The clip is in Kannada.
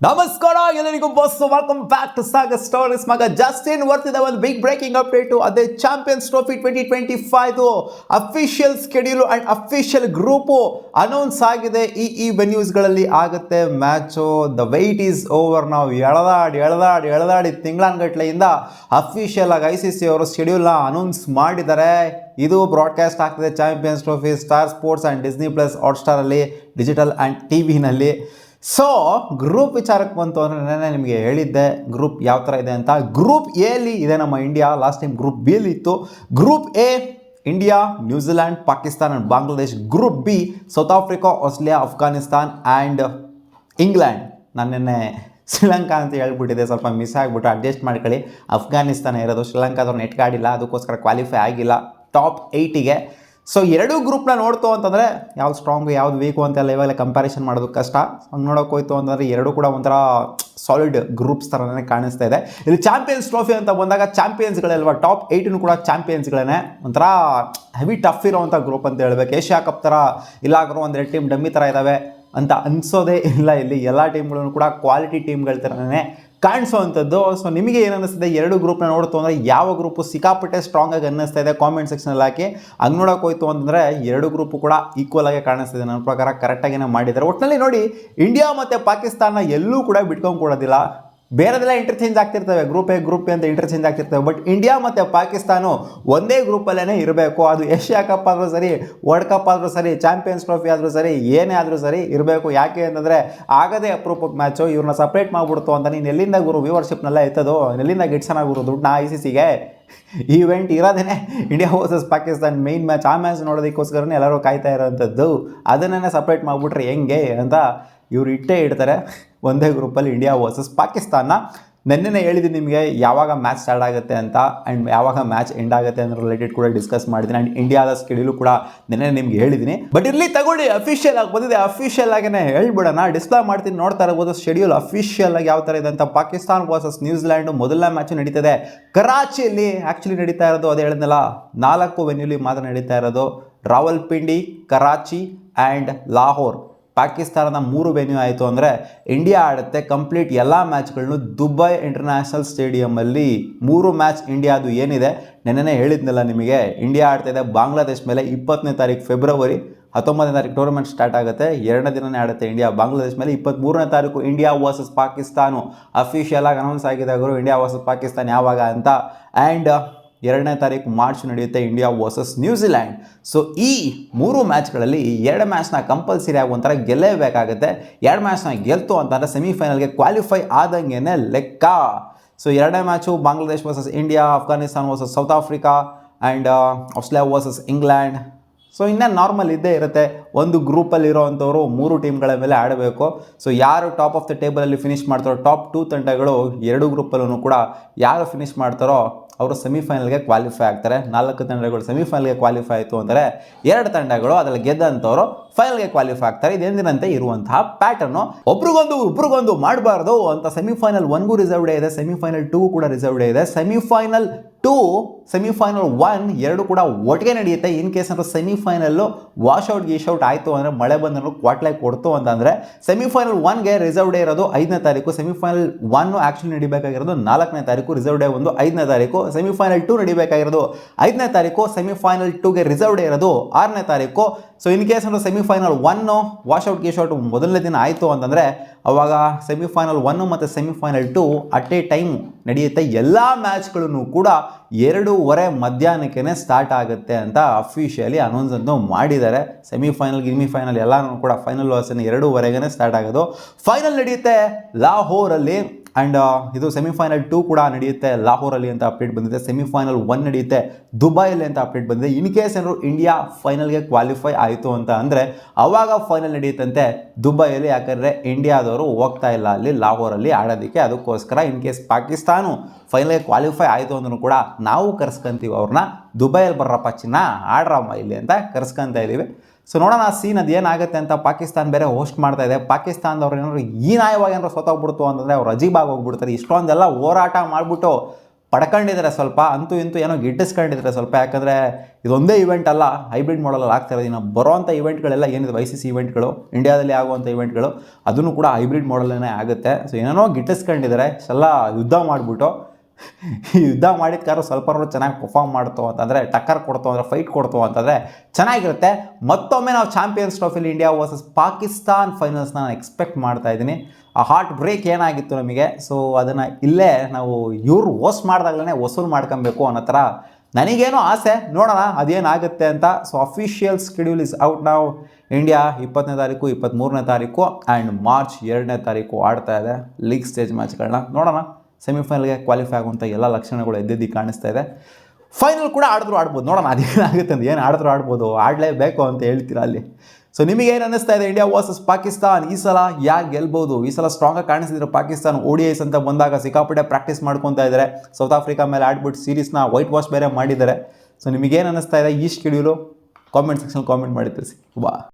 ನಮಸ್ಕಾರ ಎಲ್ಲರಿಗೂ boss, welcome back to Sagar stories. ಮಗ ಜಸ್ಟಿನ್ ಬರ್ತಿದೆ ಒಂದು ಬಿಗ್ ಬ್ರೇಕಿಂಗ್ ಅಪ್ಡೇಟು. ಅದೇ champions trophy 2025 official schedule and official group announce ಆಗಿದೆ. ಈ ವೆನ್ಯೂಸ್ಗಳಲ್ಲಿ ಆಗುತ್ತೆ match. The wait is over. ನಾವು ಎಳೆದಾಡಿ ತಿಂಗಳಾನ್ಗಟ್ಲೆಯಿಂದ ಅಫಿಷಿಯಲ್ ಆಗಿ ICC ಅವರು ಶೆಡ್ಯೂಲ್ನ ಅನೌನ್ಸ್ ಮಾಡಿದ್ದಾರೆ. ಇದು ಬ್ರಾಡ್ಕಾಸ್ಟ್ ಆಗ್ತದೆ champions trophy Star Sports and Disney plus ಹಾಟ್ಸ್ಟಾರಲ್ಲಿ, ಡಿಜಿಟಲ್ ಆ್ಯಂಡ್ TV-ನಲ್ಲಿ. ಸೊ ಗ್ರೂಪ್ ವಿಚಾರಕ್ಕೆ ಬಂತು ಅಂದರೆ ನಾನೇ ನಿಮಗೆ ಹೇಳಿದ್ದೆ ಗ್ರೂಪ್ ಯಾವ ಥರ ಇದೆ ಅಂತ. ಗ್ರೂಪ್ ಎಲ್ಲಿ ಇದೆ ನಮ್ಮ ಇಂಡಿಯಾ. ಲಾಸ್ಟ್ ಟೈಮ್ ಗ್ರೂಪ್ ಬಿಯಲ್ಲಿ ಇತ್ತು. Group A India, New Zealand, Pakistan and Bangladesh. Group B south Africa, Australia, Afghanistan and England. ನಾನು ನಿನ್ನೆ ಶ್ರೀಲಂಕಾ ಅಂತ ಹೇಳ್ಬಿಟ್ಟಿದೆ, ಸ್ವಲ್ಪ ಮಿಸ್ ಆಗಿಬಿಟ್ಟು ಅಡ್ಜಸ್ಟ್ ಮಾಡ್ಕೊಳ್ಳಿ. ಅಫ್ಘಾನಿಸ್ತಾನ ಇರೋದು, ಶ್ರೀಲಂಕಾದವ್ರು ನೆಟ್ಗಾಡಿಲ್ಲ, ಅದಕ್ಕೋಸ್ಕರ ಕ್ವಾಲಿಫೈ ಆಗಿಲ್ಲ ಟಾಪ್ 8ಗೆ. ಸೊ ಎರಡೂ ಗ್ರೂಪ್ನ ನೋಡ್ತು ಅಂತಂದರೆ ಯಾವ್ದು ಸ್ಟ್ರಾಂಗು ಯಾವ್ದು ವೀಕು ಅಂತೆಲ್ಲ ಇವಾಗಲೇ ಕಂಪ್ಯಾರಿಸನ್ ಮಾಡೋದು ಕಷ್ಟ. ಹಂಗೆ ನೋಡೋಕೆ ಹೋಯ್ತು ಅಂತಂದರೆ ಎರಡೂ ಕೂಡ ಒಂಥರ ಸಾಲಿಡ್ ಗ್ರೂಪ್ಸ್ ಥರನೇ ಕಾಣಿಸ್ತಾ ಇದೆ. ಇಲ್ಲಿ ಚಾಂಪಿಯನ್ಸ್ ಟ್ರೋಫಿ ಅಂತ ಬಂದಾಗ ಚಾಂಪಿಯನ್ಸ್ಗಳಲ್ವ, ಟಾಪ್ 8 ಕೂಡ ಚಾಂಪಿಯನ್ಸ್ಗಳೇ. ಒಂಥರ ಹೆವಿ ಟಫ್ ಇರೋವಂಥ ಗ್ರೂಪ್ ಅಂತ ಹೇಳ್ಬೇಕು. ಏಷ್ಯಾ ಕಪ್ ಥರ ಇಲ್ಲಾದರೂ ಒಂದು 2 ಟೀಮ್ ಡಮ್ಮಿ ಥರ ಇದ್ದಾವೆ ಅಂತ ಅನಿಸೋದೇ ಇಲ್ಲ. ಇಲ್ಲಿ ಎಲ್ಲ ಟೀಮ್ಗಳನ್ನು ಕೂಡ ಕ್ವಾಲಿಟಿ ಟೀಮ್ಗಳ ಥರನೇ ಕಾಣಿಸೋವಂಥದ್ದು. ಸೊ ನಿಮಗೆ ಏನು ಅನ್ನಿಸ್ತಿದೆ ಎರಡು ಗ್ರೂಪ್ನ ನೋಡ್ತು ಅಂದರೆ ಯಾವ ಗ್ರೂಪು ಸಿಕ್ಕಾಪಟ್ಟೆ ಸ್ಟ್ರಾಂಗ್ ಆಗಿ ಅನ್ನಿಸ್ತಾ ಇದೆ ಕಾಮೆಂಟ್ ಸೆಕ್ಷನಲ್ಲಿ ಹಾಕಿ. ಹಂಗೆ ನೋಡೋಕೆ ಹೋಯ್ತು ಅಂತಂದರೆ ಎರಡು ಗ್ರೂಪು ಕೂಡ ಈಕ್ವಲ್ ಆಗಿ ಕಾಣಿಸ್ತಿದೆ. ನನ್ನ ಪ್ರಕಾರ ಕರೆಕ್ಟಾಗಿನೇ ಮಾಡಿದ್ದಾರೆ. ಒಟ್ಟಿನಲ್ಲಿ ನೋಡಿ, ಇಂಡಿಯಾ ಮತ್ತು ಪಾಕಿಸ್ತಾನ ಎಲ್ಲೂ ಕೂಡ ಬಿಟ್ಕೊಂಡು ಕೊಡೋದಿಲ್ಲ. ಬೇರೆದೆಲ್ಲ ಇಂಟರ್ಚೇಂಜ್ ಆಗ್ತಿರ್ತವೆ, ಗ್ರೂಪ್ ಎ ಗ್ರೂಪ್ ಬಿ ಅಂತ ಇಂಟರ್ಚೇಂಜ್ ಆಗ್ತಿರ್ತವೆ. ಬಟ್ ಇಂಡಿಯಾ ಮತ್ತು ಪಾಕಿಸ್ತಾನ ಒಂದೇ ಗ್ರೂಪಲ್ಲೇ ಇರಬೇಕು. ಅದು ಏಷ್ಯಾ ಕಪ್ ಆದರೂ ಸರಿ, ವರ್ಲ್ಡ್ ಕಪ್ ಆದರೂ ಸರಿ, ಚಾಂಪಿಯನ್ಸ್ ಟ್ರೋಫಿ ಆದರೂ ಸರಿ, ಏನೇ ಆದರೂ ಸರಿ ಇರಬೇಕು. ಯಾಕೆ ಅಂತಂದರೆ ಆಗದೇ ಅಪ್ರೂಪಕ್ಕೆ ಮ್ಯಾಚು. ಇವ್ರನ್ನ ಸಪ್ರೇಟ್ ಮಾಡಿಬಿಡ್ತು ಅಂತ ನೀನು ಎಲ್ಲಿಂದ ಗುರು ವ್ಯೂವರ್ಶಿಪ್ನೆಲ್ಲ ಎತ್ತದು, ಎಲ್ಲಿಂದ ಗಿಡ್ಸೋಣ ಗುರು ದುಡ್ಡನ್ನ ICCಗೆ. ಈ ಇವೆಂಟ್ ಇರೋದೇ India versus Pakistan main match. ಆ ಮ್ಯಾಚ್ ನೋಡೋದಕ್ಕೋಸ್ಕರನೇ ಎಲ್ಲರೂ ಕಾಯ್ತಾ ಇರೋವಂಥದ್ದು. ಅದನ್ನೇ ಸಪ್ರೇಟ್ ಮಾಡಿಬಿಟ್ರೆ ಹೆಂಗೆ ಅಂತ ಇವ್ರು ಇಡ್ತಾರೆ ಒಂದೇ ಗ್ರೂಪಲ್ಲಿ ಇಂಡಿಯಾ ವರ್ಸಸ್ ಪಾಕಿಸ್ತಾನ. ನೆನ್ನೆ ಹೇಳಿದ್ದೀನಿ ನಿಮಗೆ ಯಾವಾಗ ಮ್ಯಾಚ್ ಸ್ಟಾರ್ಟ್ ಆಗುತ್ತೆ ಅಂತ ಆ್ಯಂಡ್ ಯಾವಾಗ ಮ್ಯಾಚ್ ಎಂಡ್ ಆಗುತ್ತೆ ಅನ್ನೋ ರಿಲೇಟೆಡ್ ಕೂಡ ಡಿಸ್ಕಸ್ ಮಾಡಿದ್ದೀನಿ. ಆ್ಯಂಡ್ ಇಂಡಿಯಾದ ಸ್ಕೆಡ್ಯೂಲು ಕೂಡ ನೆನ್ನೆ ನಿಮ್ಗೆ ಹೇಳಿದ್ದೀನಿ. ಬಟ್ ಇಲ್ಲಿ ತಗೊಳ್ಳಿ, ಅಫಿಷಿಯಲ್ ಆಗಿ ಬಂದಿದೆ. ಅಫಿಷಿಯಲ್ ಆಗೇ ಹೇಳ್ಬಿಡೋಣ, ಡಿಸ್ಪ್ಲೇ ಮಾಡ್ತೀನಿ, ನೋಡ್ತಾ ಇರ್ಬೋದು ಶೆಡ್ಯೂಲ್ ಅಫಿಷಿಯಲ್ ಆಗಿ ಯಾವ ಥರ ಇದೆ ಅಂತ. ಪಾಕಿಸ್ತಾನ್ ವರ್ಸಸ್ ನ್ಯೂಜಿಲ್ಯಾಂಡು ಮೊದಲನೇ ಮ್ಯಾಚು ನಡೀತದೆ ಕರಾಚಿಯಲ್ಲಿ. ಆ್ಯಕ್ಚುಲಿ ನಡೀತಾ ಇರೋದು ಅದೇ ಹೇಳಿದ್ನಲ್ಲ, 4 ವೆನ್ಯೂಲಿ ಮಾತ್ರ ನಡೀತಾ ಇರೋದು. ರಾವಲ್ಪಿಂಡಿ, ಕರಾಚಿ ಆ್ಯಂಡ್ ಲಾಹೋರ್. ಪಾಕಿಸ್ತಾನದ 3 ವೆನ್ಯೂ ಆಯಿತು ಅಂದರೆ ಇಂಡಿಯಾ ಆಡುತ್ತೆ ಕಂಪ್ಲೀಟ್ ಎಲ್ಲ ಮ್ಯಾಚ್ಗಳನ್ನು ದುಬೈ ಇಂಟರ್ನ್ಯಾಷನಲ್ ಸ್ಟೇಡಿಯಮಲ್ಲಿ. 3 ಮ್ಯಾಚ್ ಇಂಡಿಯಾದು ಏನಿದೆ ನೆನ್ನೆ ಹೇಳಿದ್ನಲ್ಲ ನಿಮಗೆ. ಇಂಡಿಯಾ ಆಡ್ತಾಯಿದೆ ಬಾಂಗ್ಲಾದೇಶ್ ಮೇಲೆ 20ನೇ ತಾರೀಕು ಫೆಬ್ರವರಿ. 19ನೇ ತಾರೀಕು ಟೂರ್ನಮೆಂಟ್ ಸ್ಟಾರ್ಟ್ ಆಗುತ್ತೆ. 2ನೇ ದಿನನೇ ಆಡುತ್ತೆ ಇಂಡಿಯಾ ಬಾಂಗ್ಲಾದೇಶ್ ಮೇಲೆ. 23ನೇ ತಾರೀಕು ಇಂಡಿಯಾ ವರ್ಸಸ್ ಪಾಕಿಸ್ತಾನು ಅಫಿಷಿಯಲ್ ಆಗಿ ಅನೌನ್ಸ್ ಆಗಿದೆ ಗುರು, ಇಂಡಿಯಾ ವರ್ಸಸ್ ಪಾಕಿಸ್ತಾನ್ ಯಾವಾಗ ಅಂತ. ಆ್ಯಂಡ್ 2ನೇ ತಾರೀಕು ಮಾರ್ಚ್ ನಡೆಯುತ್ತೆ ಇಂಡಿಯಾ ವರ್ಸಸ್ ನ್ಯೂಜಿಲ್ಯಾಂಡ್. ಸೊ ಈ 3 ಮ್ಯಾಚ್ಗಳಲ್ಲಿ 2 ಮ್ಯಾಚ್ನ ಕಂಪಲ್ಸರಿ ಆಗಿ ಒಂಥರ ಗೆಲ್ಲೇಬೇಕಾಗುತ್ತೆ. 2 ಮ್ಯಾಚ್ನ ಗೆಲ್ತು ಅಂತಂದರೆ ಸೆಮಿಫೈನಲ್ಗೆ ಕ್ವಾಲಿಫೈ ಆದಂಗೆ ಲೆಕ್ಕ. ಸೊ 2ನೇ match Bangladesh versus India, Afghanistan versus south Africa and Australia versus England. So ಇನ್ನೂ ನಾರ್ಮಲ್ ಇದ್ದೇ ಇರುತ್ತೆ. ಒಂದು ಗ್ರೂಪಲ್ಲಿರೋ ಅಂಥವ್ರು 3 ಟೀಮ್ಗಳ ಮೇಲೆ ಆಡಬೇಕು. ಸೊ ಯಾರು ಟಾಪ್ ಆಫ್ ದ ಟೇಬಲಲ್ಲಿ ಫಿನಿಷ್ ಮಾಡ್ತಾರೋ, ಟಾಪ್ 2 ತಂಡಗಳು 2 ಗ್ರೂಪಲ್ಲೂ ಕೂಡ ಯಾರು ಫಿನಿಷ್ ಮಾಡ್ತಾರೋ ಅವರು ಸೆಮಿಫೈನಲ್ಗೆ ಕ್ವಾಲಿಫೈ ಆಗ್ತಾರೆ. 4 ತಂಡಗಳು ಸೆಮಿಫೈನಲ್ಗೆ ಕ್ವಾಲಿಫೈ ಆಯಿತು ಅಂದರೆ 2 ತಂಡಗಳು ಅದರಲ್ಲಿ ಗೆದ್ದಂಥವ್ರು ಫೈನಲ್ಗೆ ಕ್ವಾಲಿಫೈ ಆಗ್ತಾರೆ. ಇದೇಂದಿನಂತೆ ಇರುವಂತಹ ಪ್ಯಾಟರ್ನು. ಒಬ್ರಿಗೊಂದು ಮಾಡಬಾರ್ದು ಅಂತ ಸೆಮಿಫೈನಲ್ 1ಗೂ ರಿಸರ್ವ್ ಡೇ ಇದೆ, ಸೆಮಿಫೈನಲ್ 2 ಕೂಡ ರಿಸರ್ವ್ ಡೇ ಇದೆ. ಸೆಮಿಫೈನಲ್ 2, ಸೆಮಿಫೈನಲ್ 1 ಎರಡು ಕೂಡ ಒಟ್ಟಿಗೆ ನಡೆಯುತ್ತೆ. ಇನ್ ಕೇಸ್ ಅಂದರೆ ಸೆಮಿಫೈನಲ್ಲು ಗೀಶೌಟ್ ಆಯಿತು ಅಂದರೆ, ಮಳೆ ಬಂದರೂ ಕ್ವಾಟ್ಲೈ ಕೊಡ್ತು ಅಂತಂದರೆ ಸೆಮಿಫೈನಲ್ 1ಗೆ ರಿಸರ್ವ್ ಡೇ ಇರೋದು 5ನೇ ತಾರೀಕು. ಸೆಮಿಫೈನಲ್ 1 ಆ್ಯಕ್ಚುಲಿ ನಡಿಬೇಕಾಗಿರೋದು 4ನೇ ತಾರೀಕು, ರಿಸರ್ವ್ ಡೇ ಒಂದು 5ನೇ ತಾರೀಕು. ಸೆಮಿಫೈನಲ್ 2 ನಡಿಬೇಕಾಗಿರೋದು 5ನೇ ತಾರೀಕು, ಸೆಮಿಫೈನಲ್ 2ಗೆ ರಿಸರ್ವ್ ಡೇ ಇರೋದು 6ನೇ ತಾರೀಕು. ಸೊ ಇನ್ ಕೇಸ್ ಅಂದರೆ ಸೆಮಿಫೈನಲ್ 1 ಗೀಶೌಟ್ ಮೊದಲನೇ ದಿನ ಆಯಿತು ಅಂತಂದರೆ ಅವಾಗ ಸೆಮಿಫೈನಲ್ 1 ಮತ್ತು ಸೆಮಿಫೈನಲ್ 2 ಅಟ್ ಎ ಟೈಮ್ ನಡೆಯುತ್ತೆ. ಎಲ್ಲ ಮ್ಯಾಚ್ಗಳನ್ನು ಕೂಡ 2:30 ಮಧ್ಯಾಹ್ನಕ್ಕೆ ಸ್ಟಾರ್ಟ್ ಆಗುತ್ತೆ ಅಂತ ಅಫಿಷಿಯಲಿ ಅನೌನ್ಸ್ ಅಂತೂ ಮಾಡಿದ್ದಾರೆ. ಸೆಮಿಫೈನಲ್ ಗಿಮಿಫೈನಲ್ ಎಲ್ಲನೂ ಕೂಡ ಫೈನಲ್ ವರ್ಸನ್ 2:30ಗೆ ಸ್ಟಾರ್ಟ್ ಆಗೋದು. ಫೈನಲ್ ನಡೆಯುತ್ತೆ ಲಾಹೋರಲ್ಲಿ. ಆ್ಯಂಡ್ ಇದು ಸೆಮಿಫೈನಲ್ 2 ಕೂಡ ನಡೆಯುತ್ತೆ ಲಾಹೋರಲ್ಲಿ ಅಂತ ಅಪ್ಡೇಟ್ ಬಂದಿದೆ. ಸೆಮಿಫೈನಲ್ 1 ನಡೆಯುತ್ತೆ ದುಬೈಯಲ್ಲಿ ಅಂತ ಅಪ್ಡೇಟ್ ಬಂದಿದೆ. ಇನ್ ಕೇಸ್ ಏನಾದ್ರು ಇಂಡಿಯಾ ಫೈನಲ್ಗೆ ಕ್ವಾಲಿಫೈ ಆಯಿತು ಅಂತ ಅಂದರೆ ಅವಾಗ ಫೈನಲ್ ನಡೆಯುತ್ತಂತೆ ದುಬೈಯಲ್ಲಿ. ಯಾಕಂದರೆ ಇಂಡಿಯಾದವರು ಹೋಗ್ತಾ ಇಲ್ಲ ಅಲ್ಲಿ ಲಾಹೋರಲ್ಲಿ ಆಡೋದಕ್ಕೆ. ಅದಕ್ಕೋಸ್ಕರ ಇನ್ ಕೇಸ್ ಪಾಕಿಸ್ತಾನ ಫೈನಲ್ಗೆ ಕ್ವಾಲಿಫೈ ಆಯಿತು ಅಂದ್ರೂ ಕೂಡ ನಾವು ಕರ್ಸ್ಕೊಂತೀವಿ ಅವ್ರನ್ನ, ದುಬೈಯಲ್ಲಿ ಬರ್ರಪ್ಪ ಚಿನ್ನ ಆಡ್ರಮ್ಮ ಇಲ್ಲಿ ಅಂತ ಕರ್ಸ್ಕೊತಾ ಇದ್ದೀವಿ. ಸೊ ನೋಡೋಣ ಸೀನ್ ಅದು ಏನಾಗುತ್ತೆ ಅಂತ. ಪಾಕಿಸ್ತಾನ ಬೇರೆ ಹೋಸ್ಟ್ ಮಾಡ್ತಾ ಇದೆ. ಪಾಕಿಸ್ತಾನದವ್ರು ಏನಾದ್ರು ಈ ನಾಯವಾಗಿ ಏನಾದ್ರು ಸೋತೋಗ್ಬಿಡ್ತು ಅಂತಂದರೆ ಅವ್ರು ಅಜೀಬಾಗಿ ಹೋಗ್ಬಿಡ್ತಾರೆ. ಇಷ್ಟೊಂದೆಲ್ಲ ಹೋರಾಟ ಮಾಡಿಬಿಟ್ಟು ಪಡ್ಕೊಂಡಿದ್ದಾರೆ ಸ್ವಲ್ಪ, ಅಂತೂ ಇಂತೂ ಏನೋ ಗಿಟ್ಟಿಸ್ಕೊಂಡಿದ್ದಾರೆ ಸ್ವಲ್ಪ. ಯಾಕಂದರೆ ಇದೊಂದೇ ಇವೆಂಟ್ ಅಲ್ಲ, ಹೈಬ್ರಿಡ್ ಮಾಡಲಲ್ಲಿ ಆಗ್ತಾ ಇರೋದು. ಇನ್ನು ಬರೋವಂಥ ಇವೆಂಟ್ಗಳೆಲ್ಲ ಏನಿದೆ ICC ಇವೆಂಟ್ಗಳು, ಇಂಡಿಯಾದಲ್ಲಿ ಆಗುವಂಥ ಇವೆಂಟ್ಗಳು, ಅದನ್ನು ಕೂಡ ಹೈಬ್ರಿಡ್ ಮಾಡಲೇ ಆಗುತ್ತೆ. ಸೊ ಏನೇನೋ ಗಿಟ್ಟಿಸ್ಕೊಂಡಿದ್ದಾರೆ. ಎಲ್ಲ ಯುದ್ಧ ಮಾಡಿಬಿಟ್ಟು ಈ ಯುದ್ಧ ಮಾಡಿದ ಕಾರು ಸ್ವಲ್ಪ ಚೆನ್ನಾಗಿ ಪರ್ಫಾರ್ಮ್ ಮಾಡ್ತೋ ಅಂತಂದರೆ, ಟಕ್ಕರ್ ಕೊಡ್ತೋ ಅಂದರೆ, ಫೈಟ್ ಕೊಡ್ತೋ ಅಂತಂದರೆ ಚೆನ್ನಾಗಿರುತ್ತೆ. ಮತ್ತೊಮ್ಮೆ ನಾವು ಚಾಂಪಿಯನ್ಸ್ ಟ್ರೋಫಿಲಿ ಇಂಡಿಯಾ ವರ್ಸಸ್ ಪಾಕಿಸ್ತಾನ್ ಫೈನಲ್ಸ್ನ ನಾನು ಎಕ್ಸ್ಪೆಕ್ಟ್ ಮಾಡ್ತಾ ಇದ್ದೀನಿ. ಆ ಹಾರ್ಟ್ ಬ್ರೇಕ್ ಏನಾಗಿತ್ತು ನಮಗೆ, ಸೊ ಅದನ್ನು ಇಲ್ಲೇ ನಾವು ಇವ್ರು ಹೋಸ್ಟ್ ಮಾಡಿದಾಗಲೇ ವಸೂಲು ಮಾಡ್ಕೊಬೇಕು ಅನ್ನೋ ಥರ ನನಗೇನೋ ಆಸೆ. ನೋಡೋಣ ಅದೇನಾಗುತ್ತೆ ಅಂತ. So official schedule is out ನಾವು. ಇಂಡಿಯಾ 20ನೇ ತಾರೀಕು, 23ನೇ ತಾರೀಕು ಆ್ಯಂಡ್ ಮಾರ್ಚ್ 2ನೇ ತಾರೀಕು ಆಡ್ತಾ ಇದೆ ಲೀಗ್ ಸ್ಟೇಜ್ ಮ್ಯಾಚ್ಗಳನ್ನ. ನೋಡೋಣ, ಸೆಮಿಫೈನಲ್ಗೆ ಕ್ವಾಲಿಫೈ ಆಗುವಂಥ ಎಲ್ಲ ಲಕ್ಷಣಗಳು ಎದ್ದೆದ್ದು ಕಾಣಿಸ್ತಾ ಇದೆ. ಫೈನಲ್ ಕೂಡ ಆಡ್ಬೋದು, ನೋಡೋಣ ಅದೇನಾಗುತ್ತೆ ಅಂತ. ಏನು ಆಡ್ಬೋದು, ಆಡಲೇಬೇಕು ಅಂತ ಹೇಳ್ತೀರಾ ಅಲ್ಲಿ. ಸೊ ನಿಮಗೇನು ಅನ್ನಿಸ್ತಾ ಇದೆ ಇಂಡಿಯಾ ವರ್ಸಸ್ ಪಾಕಿಸ್ತಾನ್? ಈ ಸಲ ಯಾರು ಗೆಲ್ಬೋದು? ಈ ಸಲ ಸ್ಟ್ರಾಂಗಾಗಿ ಕಾಣಿಸ್ತಿದ್ರು ಪಾಕಿಸ್ತಾನ್. ODIs ಅಂತ ಬಂದಾಗ ಸಿಕ್ಕಾಪಟ್ಟೆ ಪ್ರಾಕ್ಟೀಸ್ ಮಾಡ್ಕೊತಾ ಇದ್ದಾರೆ. ಸೌತ್ ಆಫ್ರಿಕಾ ಮೇಲೆ ಆಡ್ಬಿಟ್ಟು ಸೀರೀಸ್ನ ವೈಟ್ ವಾಶ್ ಬೇರೆ ಮಾಡಿದ್ದಾರೆ. ಸೊ ನಿಮಗೇನು ಅನ್ನಿಸ್ತಾ ಇದೆ ಈ ಶೆಡ್ಯೂಲು? ಕಾಮೆಂಟ್ ಸೆಕ್ಷನ್ ಕಾಮೆಂಟ್ ಮಾಡಿ ತಿಳಿಸಿ. ಬಾ.